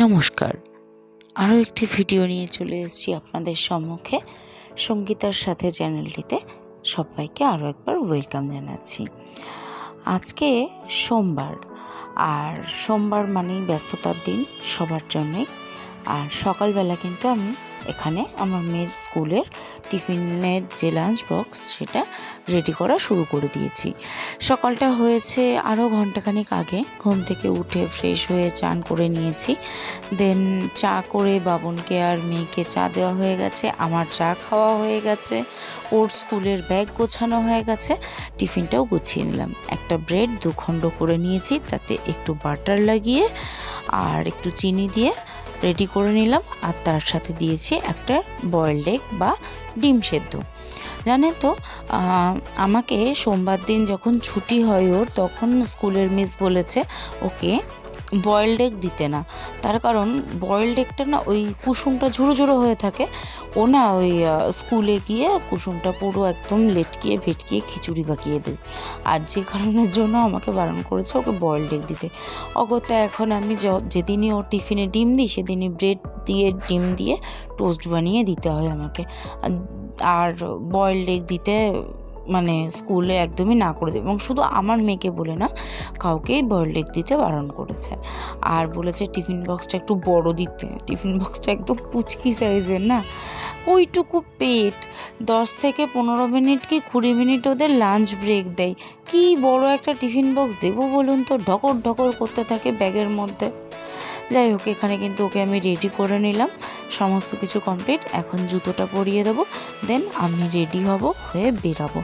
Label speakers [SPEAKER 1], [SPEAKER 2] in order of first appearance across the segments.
[SPEAKER 1] নমস্কার, আরও একটি ভিডিও নিয়ে চলে এসেছি আপনাদের সম্মুখে। সঙ্গীতার সাথে চ্যানেলটিতে সবাইকে আরও একবার ওয়েলকাম জানাচ্ছি। আজকে সোমবার, আর সোমবার মানেই ব্যস্ততার দিন সবার জন্যই। আর সকালবেলা কিন্তু আমি এখানে আমার মেয়ের স্কুলের টিফিনের যে লাঞ্চ বক্স সেটা রেডি করা শুরু করে দিয়েছি। সকালটা হয়েছে আরও ঘন্টাখানিক আগে। ঘুম থেকে উঠে ফ্রেশ হয়ে চান করে নিয়েছি। দেন চা করে বাবনকে আর মেয়েকে চা দেওয়া হয়ে গেছে, আমার চা খাওয়া হয়ে গেছে, ওর স্কুলের ব্যাগ গোছানো হয়ে গেছে, টিফিনটাও গুছিয়ে নিলাম। একটা ব্রেড 2 খণ্ড করে নিয়েছি, তাতে একটু বাটার লাগিয়ে আর একটু চিনি দিয়ে রেডি করে নিলাম। আর তার সাথে দিয়েছি একটা বয়েলড এগ বা ডিম সেদ্ধ। জানেন তো, আমাকে সোমবার দিন যখন ছুটি হয় ওর, তখন স্কুলের মিস বলেছে ওকে বয়েলড এগ দিতে না। তার কারণ বয়েলড এগটা না ওই কুসুমটা ঝুড়ো ঝুড়ো হয়ে থাকে, ও না ওই স্কুলে গিয়ে কুসুমটা পুরো একদম লেটকিয়ে ভেটকিয়ে খিচুড়ি বাকিয়ে দেয়। আর যে কারণের জন্য আমাকে বারণ করেছে ওকে বয়েলড এগ দিতে। অগত্যা এখন আমি যেদিনই ওর টিফিনে ডিম দিই সেদিনই ব্রেড দিয়ে ডিম দিয়ে টোস্ট বানিয়ে দিতে হয় আমাকে। আর বয়েলড এগ দিতে মানে স্কুলে একদমই না করে দেবে, এবং শুধু আমার মেয়েকে বলে না, কাউকেই বয়েলড এগ দিতে বারণ করেছে। আর বলেছে টিফিন বক্সটা একটু বড় দিতে। টিফিন বক্সটা একদম পুচকি সাইজের না, ওইটুকু পেট। 10 থেকে 15 মিনিট কি 20 মিনিট ওদের লাঞ্চ ব্রেক দেয়। কি বড় একটা টিফিন বক্স দেবো বলুন তো, ঢকর ঢকর করতে থাকে ব্যাগের মধ্যে। যাই হোক, এখানে কিন্তু ওকে আমি রেডি করে নিলাম, সমস্ত কিছু কমপ্লিট। এখন জুতোটা পরিয়ে দেবো, দেন আমি রেডি হয়ে বেরাবো।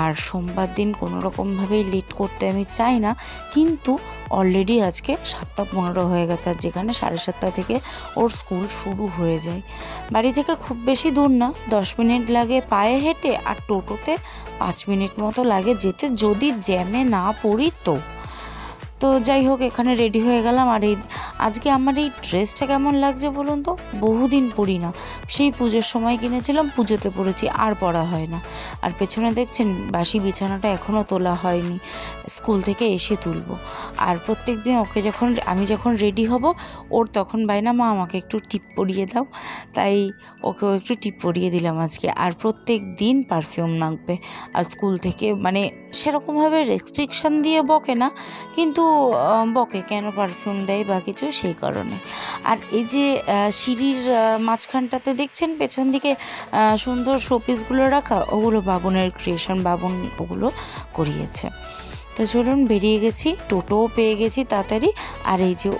[SPEAKER 1] আর সোমবার দিন কোনো রকমভাবেই লেট করতে আমি চাই না, কিন্তু অলরেডি আজকে 7:15 হয়ে গেছে। আর যেখানে 7:30 থেকে ওর স্কুল শুরু হয়ে যায়। বাড়ি থেকে খুব বেশি দূর না, 10 মিনিট লাগে পায়ে হেঁটে, আর টোটোতে 5 মিনিট মতো লাগে যেতে, যদি জ্যামে না পড়ি তো যাই হোক, এখানে রেডি হয়ে গেলাম। আর আজকে আমার এই ড্রেসটা কেমন লাগছে বলুন তো, বহুদিন পরি না। সেই পুজোর সময় কিনেছিলাম, পুজোতে পরেছি, আর পরা হয় না। আর পেছনে দেখছেন বাসি বিছানাটা এখনও তোলা হয়নি, স্কুল থেকে এসে তুলবো। আর প্রত্যেক দিন ওকে আমি যখন রেডি হব, ওর তখন বায়না, মা আমাকে একটু টিপ পরিয়ে দাও। তাই ওকেও একটু টিপ পরিয়ে দিলাম আজকে। আর প্রত্যেক দিন পারফিউম মাখবে। আর স্কুল থেকে মানে সেরকমভাবে রেস্ট্রিকশান দিয়ে বকে না, কিন্তু বকে কেন পারফিউম দেয় বা কিছু, সেই কারণে। আর এই যে সিঁড়ির মাঝখানটাতে দেখছেন পেছন দিকে সুন্দর শোপিসগুলো রাখা, ওগুলো বাবনের ক্রিয়েশন, বাবন ওগুলো করিয়েছে। তো চলুন, বেরিয়ে গেছি, টোটোও পেয়ে গেছি তাড়াতাড়ি। আর এই যে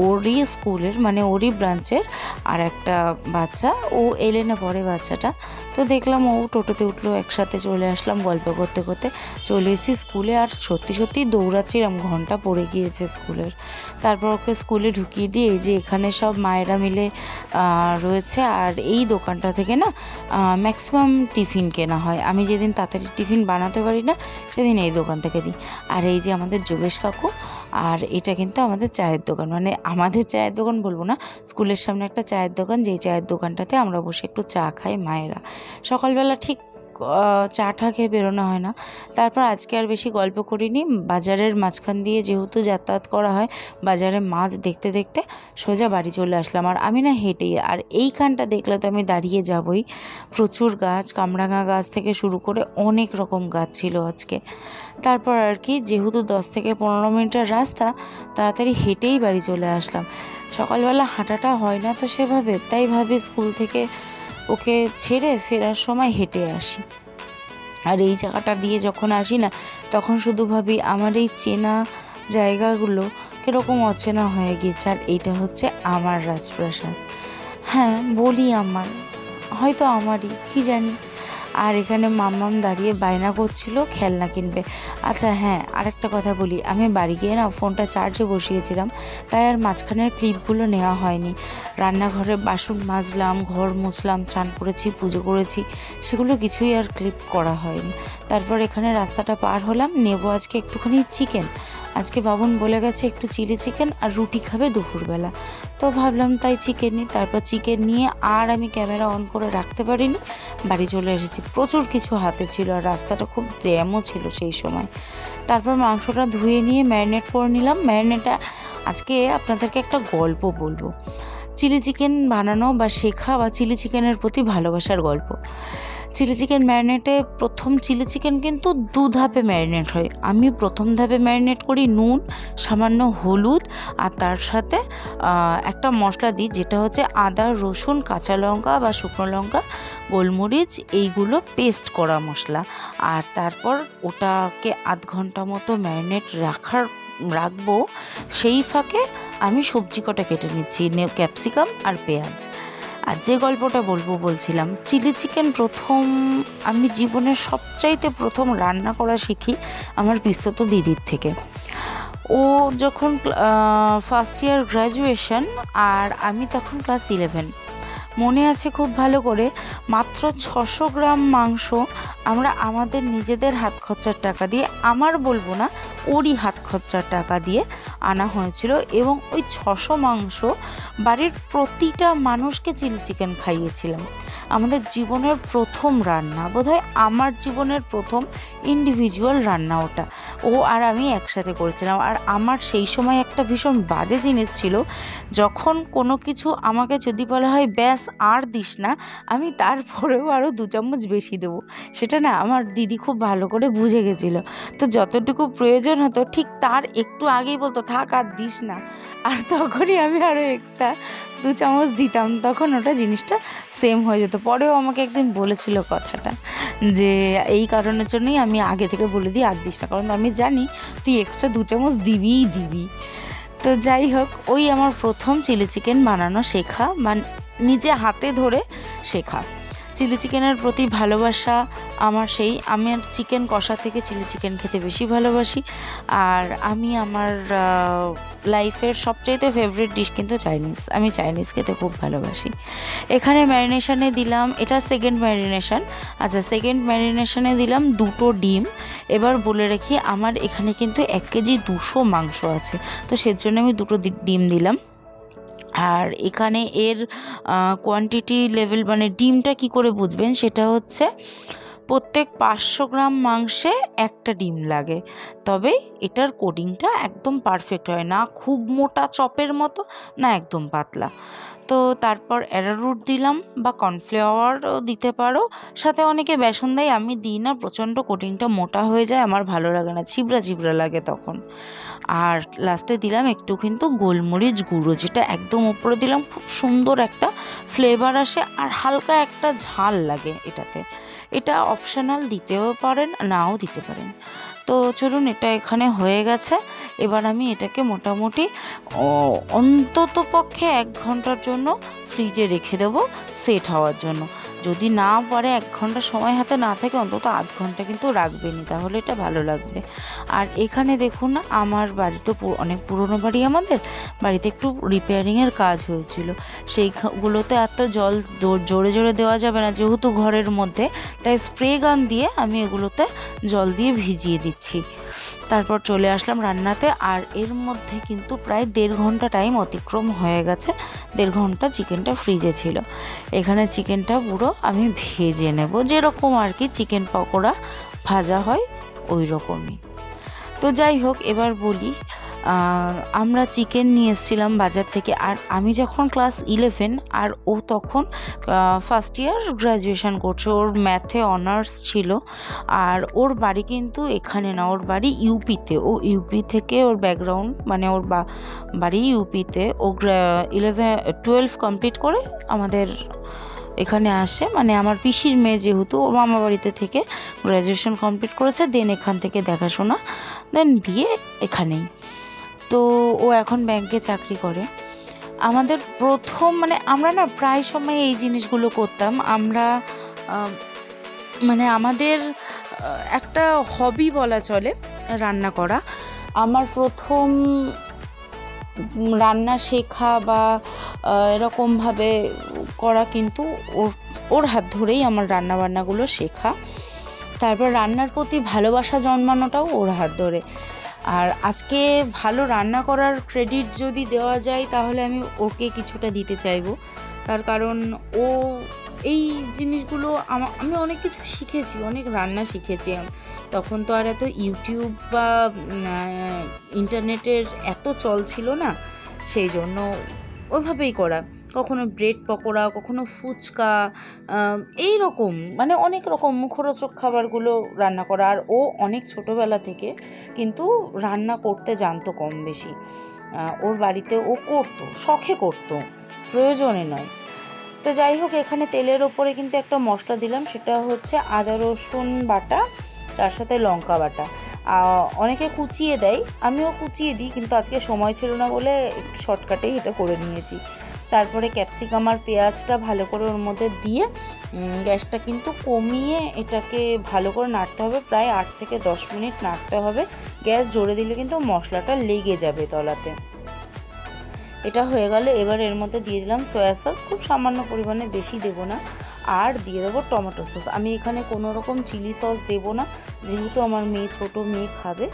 [SPEAKER 1] ওরই স্কুলের মানে ওরই ব্রাঞ্চের আর একটা বাচ্চা, ও এলেনে পড়ে বাচ্চাটা, তো দেখলাম ও টোটোতে উঠলো, একসাথে চলে আসলাম। গল্প করতে করতে চলে এসেছি স্কুলে। আর সত্যি সত্যি দৌড়াচ্ছিলাম, ঘন্টা পড়ে গিয়েছে স্কুলের। তারপর ওকে স্কুলে ঢুকিয়ে দিয়ে এই যে এখানে সব মায়েরা মিলে রয়েছে। আর এই দোকানটা থেকে না ম্যাক্সিমাম টিফিন কেনা হয়। আমি যেদিন তাড়াতাড়ি টিফিন বানাতে পারি না সেদিন এই দোকান থেকে দিই। আর এই যে আমাদের যোগেশ কাকু, আর এটা কিন্তু আমাদের চায়ের দোকান, মানে আমাদের চায়ের দোকান বলবো না, স্কুলের সামনে একটা চায়ের দোকান, যেই চায়ের দোকানটাতে আমরা বসে একটু চা খাই মায়েরা। সকালবেলা ঠিক চা খেয়ে বেরোনো হয় না। তারপর আজকে আর বেশি গল্প করিনি। বাজারের মাঝখান দিয়ে যেহেতু যাতায়াত করা হয়, বাজারে মাছ দেখতে দেখতে সোজা বাড়ি চলে আসলাম। আর আমি না হেঁটেই, আর এইখানটা দেখলে তো আমি দাঁড়িয়ে যাবই। প্রচুর গাছ, কামরাঙা গাছ থেকে শুরু করে অনেক রকম গাছ ছিল আজকে। তারপর আর কি, যেহেতু 10 থেকে 15 মিনিটের রাস্তা, তাড়াতাড়ি হেঁটেই বাড়ি চলে আসলাম। সকালবেলা হাঁটাটা হয় না তো সেভাবে, তাই ভাবি স্কুল থেকে ওকে ছেড়ে ফেরার সময় হেঁটে আসি। আর এই জায়গাটা দিয়ে যখন আসি না, তখন শুধু ভাবি আমার এই চেনা জায়গাগুলো কীরকম অচেনা হয়ে গিয়েছে। আর এইটা হচ্ছে আমার রাজপ্রাসাদ। হ্যাঁ, বলি আমার, হয়তো আমারই, কি জানি। আর এখানে মাম্মাম দাঁড়িয়ে বায়না করছিল খেলনা কিনবে। আচ্ছা হ্যাঁ, আরেকটা কথা বলি, আমি বাড়ি গিয়ে না ফোনটা চার্জে বসিয়েছিলাম, তাই আর মাঝখানের ক্লিপগুলো নেওয়া হয়নি। রান্নাঘরে বাসন মাজলাম, ঘর মুছলাম, চান করেছি, পুজো করেছি, সেগুলো কিছুই আর ক্লিপ করা হয়নি। তারপর এখানে রাস্তাটা পার হলাম, নেব আজকে একটুখানি চিকেন। আজকে বাবুন বলে গেছে একটু চিলি চিকেন আর রুটি খাবে দুপুরবেলা, তো ভাবলাম তাই চিকেন নিই। তারপর চিকেন নিয়ে আর আমি ক্যামেরা অন করে রাখতে পারিনি, বাড়ি চলে এসেছি। প্রচুর কিছু হাতে ছিল আর রাস্তাটা খুব জ্যামও ছিল সেই সময়। তারপর মাংসটা ধুয়ে নিয়ে ম্যারিনেট করে নিলাম। ম্যারিনেটটা আজকে আপনাদেরকে একটা গল্প বলবো, চিলি চিকেন বানানো বা শেখা বা চিলি চিকেনের প্রতি ভালোবাসার গল্প। চিলি চিকেন ম্যারিনেটে প্রথম চিলি চিকেন কিন্তু 2 ধাপে ম্যারিনেট হয়। আমি প্রথম ধাপে ম্যারিনেট করি নুন, সামান্য হলুদ আর তার সাথে একটা মশলা দিই, যেটা হচ্ছে আদা, রসুন, কাঁচা লঙ্কা বা শুকনো লঙ্কা, গোলমরিচ, এইগুলো পেস্ট করা মশলা। আর তারপর ওটাকে আধ ঘন্টা মতো ম্যারিনেট রাখবো। সেই ফাঁকে আমি সবজি কটা কেটে নিচ্ছি, ক্যাপসিকাম আর পেঁয়াজ। আর যে গল্পটা বলছিলাম, চিলি চিকেন প্রথম আমি জীবনের সবচাইতে প্রথম রান্না করা শিখি আমার পিসতো দিদির থেকে। ও যখন ফার্স্ট ইয়ার গ্র্যাজুয়েশন আর আমি তখন ক্লাস 11, মনে আছে খুব ভালো করে। মাত্র 600 গ্রাম মাংস আমরা আমাদের নিজেদের হাত খরচার টাকা দিয়ে, আমার বলবো না, ওরই হাত খরচার টাকা দিয়ে আনা হয়েছিল। এবং ওই 600 মাংস বাড়ির প্রতিটা মানুষকে চিলি চিকেন খাইয়েছিলাম। আমাদের জীবনের প্রথম রান্না, বোধহয় আমার জীবনের প্রথম ইন্ডিভিজুয়াল রান্না ওটা। ও আর আমি একসাথে করেছিলাম। আর আমার সেই সময় একটা ভীষণ বাজে জিনিস ছিল, যখন কোনো কিছু আমাকে যদি বলা হয় ব্যাস আর দিস না, আমি তারপরেও আরও 2 চামচ বেশি দেবো। সেটা না আমার দিদি খুব ভালো করে বুঝে গেছিলো। তো যতটুকু প্রয়োজন হতো ঠিক তার একটু আগেই বলতো থাক আর দিস না, আর তখনই আমি আরও এক্সট্রা 2 চামচ দিতাম। তখন ওটা জিনিসটা সেম হয়ে যেত। পরেও আমাকে একদিন বলেছিল কথাটা, যে এই কারণের জন্যই আমি আগে থেকে বলে দিই আর দিস না, কারণ আমি জানি তুই এক্সট্রা 2 চামচ দিবি। তো যাই হোক, ওই আমার প্রথম চিলি চিকেন বানানো শেখা, নিজে হাতে ধরে শেখা। চিলি চিকেনের প্রতি ভালোবাসা আমার আমি চিকেন কষা থেকে চিলি চিকেন খেতে বেশি ভালোবাসি। আর আমি আমার লাইফের সবচাইতে ফেভারিট ডিশ কিন্তু চাইনিজ। আমি চাইনিজ খেতে খুব ভালোবাসি। এখানে ম্যারিনেশনে দিলাম, এটা সেকেন্ড ম্যারিনেশন। আচ্ছা, সেকেন্ড ম্যারিনেশনে দিলাম 2টো ডিম। এবার বলে রাখি, আমার এখানে কিন্তু 1 কেজি 200 মাংস আছে, তো সেজন্য আমি 2টো ডিম দিলাম। আর এখানে এর কোয়ান্টিটি লেভেল, মানে ডিমটা কি করে বুঝবেন, সেটা হচ্ছে প্রত্যেক 500 গ্রাম মাংসে 1টা ডিম লাগে। তবে এটার কোটিংটা একদম পারফেক্ট হয় না, খুব মোটা চপের মতো না, একদম পাতলা। তো তারপর অ্যারারুট দিলাম বা কর্নফ্লাওয়ারও দিতে পারো, সাথে অনেকে বেসন দেয়, আমি দিই না। প্রচণ্ড কোটিংটা মোটা হয়ে যায়, আমার ভালো লাগে না, চিবড়া লাগে তখন। আর লাস্টে দিলাম একটু কিন্তু গোলমরিচ গুঁড়ো, যেটা একদম উপরে দিলাম, খুব সুন্দর একটা ফ্লেভার আসে আর হালকা একটা ঝাল লাগে এটাতে। এটা অপশনাল, দিতেও পারেন নাও দিতে পারেন। তো চলুন, এটা এখানে হয়ে গেছে। এবার আমি এটাকে মোটামুটি অন্তত পক্ষে 1 ঘন্টার জন্য ফ্রিজে রেখে দেবো সেট হওয়ার জন্য। যদি না পারে 1 ঘন্টা সময় হাতে না থাকে, অন্তত আধ ঘন্টা কিন্তু রাখবেনই, তাহলে এটা ভালো লাগবে। আর এখানে দেখুন, আমার বাড়ি তো অনেক পুরনো বাড়ি, আমাদের বাড়িতে একটু রিপেয়ারিংয়ের কাজ হয়েছিল। সেইগুলোতে এত জল জোরে জোরে দেওয়া যাবে না, যেহেতু ঘরের মধ্যে, তাই স্প্রে গান দিয়ে আমি এগুলোতে জল দিয়ে ভিজিয়ে দিচ্ছি। তারপর চলে আসলাম রান্নাতে। আর এর মধ্যে কিন্তু প্রায় 1.5 ঘন্টা টাইম অতিক্রম হয়ে গেছে। 1.5 ঘন্টা চিকেনটা ফ্রিজে ছিল। এখানে চিকেনটা পুরো আমি ভেজে নেব, যেরকম আর কি চিকেন পকোড়া ভাজা হয় ওই রকমই। তো যাই হোক, এবার বলি, আমরা চিকেন নিয়ে এসেছিলাম বাজার থেকে। আর আমি যখন ক্লাস 11 আর ও তখন ফার্স্ট ইয়ার গ্র্যাজুয়েশন করছে, ওর ম্যাথে অনার্স ছিল। আর ওর বাড়ি কিন্তু এখানে না, ওর বাড়ি ইউপিতে। ও ইউপি থেকে ওর ব্যাকগ্রাউন্ড, মানে ওর বাড়ি ইউপিতে। ও 12 কমপ্লিট করে আমাদের এখানে আসে, মানে আমার পিসির মেয়ে, যেহেতু ওর মামা বাড়িতে থেকে গ্র্যাজুয়েশন কমপ্লিট করেছে, দেন এখান থেকে দেখাশোনা, দেন বিয়ে এখানেই। তো ও এখন ব্যাংকে চাকরি করে। আমাদের প্রথম, মানে আমরা না প্রায় সময় এই জিনিসগুলো করতাম। আমরা মানে আমাদের একটা হবি বলা চলে রান্না করা। আমার প্রথম রান্না শেখা বা এরকমভাবে করা কিন্তু ওর হাত ধরেই আমার রান্নাবান্নাগুলো শেখা। তারপর রান্নার প্রতি ভালোবাসা জন্মানোটাও ওর হাত ধরে। আর আজকে ভালো রান্না করার ক্রেডিট যদি দেওয়া যায় তাহলে আমি ওকে কিছুটা দিতে চাইবো। তার কারণ ও এই জিনিসগুলো আমি অনেক কিছু শিখেছি, অনেক রান্না শিখেছি। তখন তো আর এত ইউটিউব বা ইন্টারনেটের এত চল ছিল না, সেই জন্য ওইভাবেই করা। কখনো ব্রেড পকোড়া, কখনো ফুচকা, এই রকম মানে অনেক রকম মুখরোচক খাবারগুলো রান্না করা। আর ও অনেক ছোটোবেলা থেকে কিন্তু রান্না করতে জানতো কম বেশি। ওর বাড়িতে ও করতো, শখে করতো, প্রয়োজনে নয়। তো যাই হোক, এখানে তেলের ওপরে কিন্তু একটা মশলা দিলাম, সেটা হচ্ছে আদা রসুন বাটা, তার সাথে লঙ্কা বাটা। অনেকে কুচিয়ে দেয়, আমিও কুচিয়ে দিই, কিন্তু আজকে সময় ছিল না বলে শর্টকাটেই এটা করে নিয়েছি। তারপরে ক্যাপসিকাম আর পেঁয়াজটা ভালো করে ওর মধ্যে দিয়ে গ্যাসটা কিন্তু কমিয়ে এটাকে ভালো করে নাড়তে হবে। প্রায় 8 থেকে 10 মিনিট নাড়তে হবে। গ্যাস জোরে দিলে কিন্তু মশলাটা লেগে যাবে তলাতে। এটা হয়ে গেলে এবার এর মধ্যে দিয়ে দিলাম সয়া সস, খুব সামান্য পরিমাণে, বেশি দেবো না। আর দিয়ে দেবো টমেটো সস। আমি এখানে কোনো রকম চিলি সস দেবো না, যেহেতু আমার মেয়ে, ছোটো মেয়ে খাবে,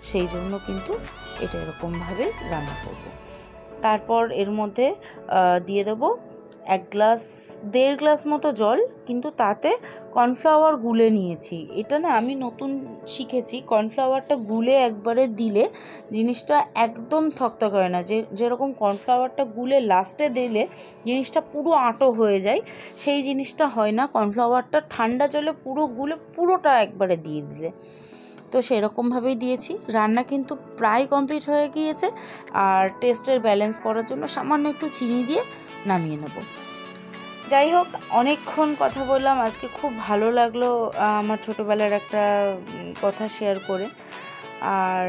[SPEAKER 1] সেই জন্য কিন্তু এটা এরকমভাবে রান্না করব। তারপর এর মধ্যে দিয়ে দেবো 1.5 গ্লাস মতো জল, কিন্তু তাতে কর্নফ্লাওয়ার গুলে নিয়েছি। এটা না আমি নতুন শিখেছি, কর্নফ্লাওয়ারটা গুলে একবারে দিলে জিনিসটা একদম থকথক হয় না। যেরকম কর্নফ্লাওয়ারটা গুলে লাস্টে দিলে জিনিসটা পুরো আঁটো হয়ে যায়, সেই জিনিসটা হয় না। কর্নফ্লাওয়ারটা ঠান্ডা জলে পুরো গুলে পুরোটা একবারে দিয়ে দিলে, তো সেরকমভাবেই দিয়েছি। রান্না কিন্তু প্রায় কমপ্লিট হয়ে গিয়েছে। আর টেস্টের ব্যালেন্স করার জন্য সামান্য একটু চিনি দিয়ে নামিয়ে নেব। যাই হোক, অনেকক্ষণ কথা বললাম, আজকে খুব ভালো লাগলো আমার ছোটোবেলার একটা কথা শেয়ার করে। আর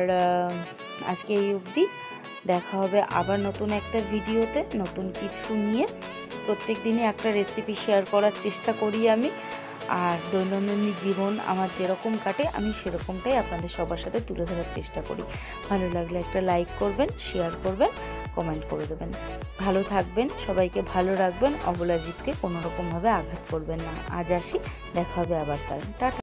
[SPEAKER 1] আজকে এই অবধি, দেখা হবে আবার নতুন একটা ভিডিওতে, নতুন কিছু নিয়ে। প্রত্যেক দিনই একটা রেসিপি শেয়ার করার চেষ্টা করি আমি। আর দৈনন্দিন জীবন আমার যেরকম কাটে আমি সেরকমটাই আপনাদের সবার সাথে তুলে ধরার চেষ্টা করি। ভালো লাগলে একটা লাইক করবেন, শেয়ার করবেন, কমেন্ট করে দেবেন। ভালো থাকবেন, সবাইকে ভালো রাখবেন, অবলা জীবকে কোনোরকমভাবে আঘাত করবেন না। আজ আসি, দেখা হবে আবার কাল। টাটা।